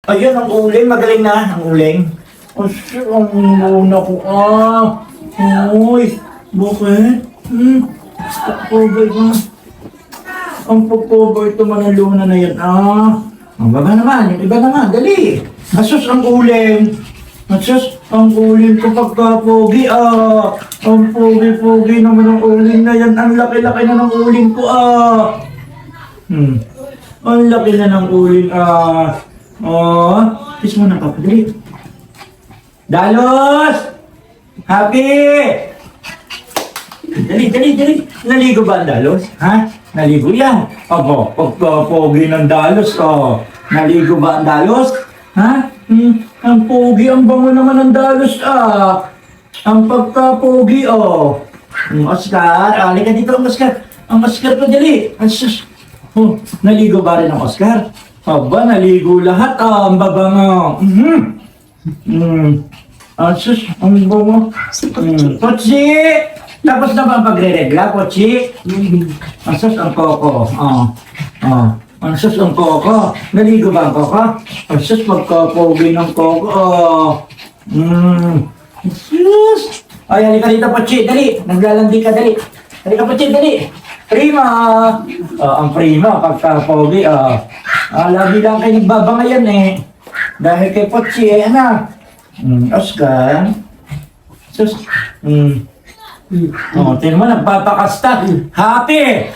Ayun, ang uling. Magaling na, ang uling. Kasi, ang muna ko. Uy, bakit? Cover ka. Ang pag-cover ito, manaluna na yan. Ang baba naman, yung iba naman. Dali. Asus, ang uling. Asus, ang uling ko pagka-pogi. Ang pogi-pogi naman ang uling na yan. Ang laki-laki na ng uling ko. Ang laki na ng uling. Kiss mo na, Papa. Dali. Dalos! Happy! Dali. Naligo ba ang dalos? Ha? Naligo yan. Aba, pagka-pogi ng dalos. Naligo ba ang dalos? Ha? Ang pogi, ang bango naman ng dalos. Ang pagka-pogi, Oscar, halika dito ang Oscar. Ang Oscar ko, dali. Asus. Naligo ba rin ang Oscar? Aba, naligo lahat. Ang babango. Asus, ang bango. Pochi! Tapos na ba ang pagre-regla, Pochi? Asus, ang koko. Asus, ang koko. Naligo ba ang koko? Asus, pagka-pogi ng koko. Asus. Ay, halika dito, Pochi. Dali. Naglalandi ka, dali. Halika, Pochi, dali. Prima. Ang prima, pagka-pogi. Lagi lang kayo nagbabangayan eh. Dahil kay Pochi, anak. Oscar. Sus. Tingnan mo, nagpapakasta. Happy!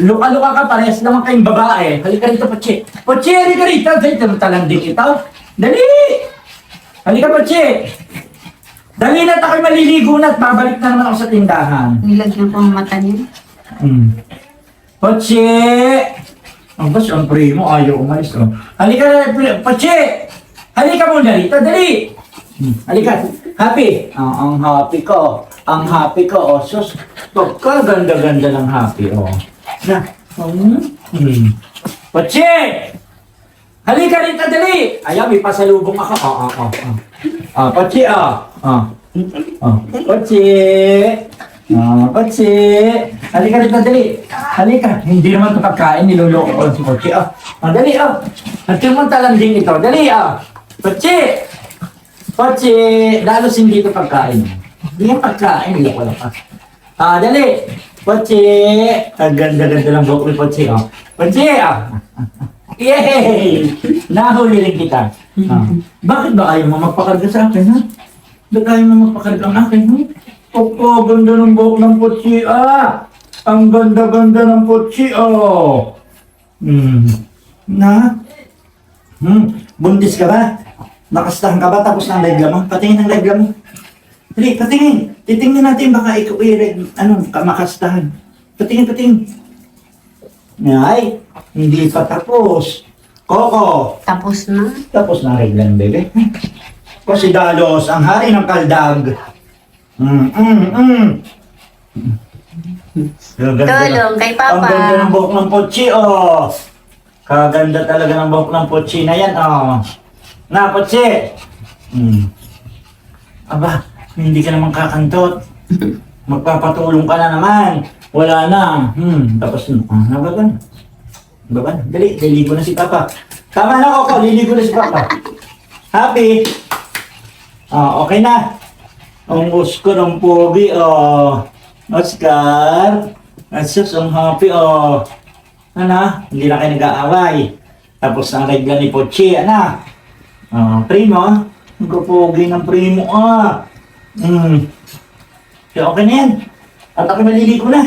Luka-luka ka, parehas naman kayong babae. Halika rito, Pochi. Pochi, halika rito. Dito talang din ito. Dali! Halika, Pochi. Dali na, ako'y maliligo na at babalik na naman ako sa tindahan. Nilagyan ko ang mata niya. Pochi! Ang bas, ang primo, ayaw umalis. Halika, Pochi! Halika muna rito, dali! Halika, happy! Ang happy ko. Ang happy ko, sus. Pagka-ganda-ganda ng happy, Na, Pochi! Halika rito, dali! Ayaw, may pasalubong ako. Pochi, Pochi! Pochi! Halika rito, dali! Halika! Hindi naman ito pagkain, niloloko ko lang si Pochi, dali, Natin mo talanding ito, dali, Pochi! Pochi! Dalos hindi ito pagkain. Hindi yung pagkain, niloko lang dali! Pochi! Ang ganda-ganda ng buhok ni Pochi, Pochi, Yay! Nahuli rin kita. Bakit ba ayaw mo magpakarga sa akin, ha? Bakit ayaw mo magpakarga ang akin, ha? Ganda ng buhok ng Pochi, Ang ganda-ganda ng Pochi, Buntis ka ba? Nakastahan ka ba tapos ng regla mo? Patingin ng regla mo. Dali, patingin. Titingnan natin baka ikaw makastahan. Patingin. Ay, hindi pa tapos. Coco. Tapos na. Tapos na regla ng bebe. Kasi Dalos, ang hari ng kaldag. Tulong kay Papa. Ang ganda ng buhok ng Pochi, Kaganda talaga ng buhok ng Pochi na yan, Na, Pochi! Aba, hindi ka naman kakantot. Magpapatulong ka na naman. Wala na. Tapos, nababan. Dali, liligo na si Papa. Tama na, Coco, liligo na si Papa. Happy? Okay na. Ang Oscar, ang pogi, Oscar. Asus, ang happy, Hindi na kayo nag-aaway. Tapos ang regla ni Pochi, Primo, ang kapogi ng primo, So, okay na yan. At ako maliligo na.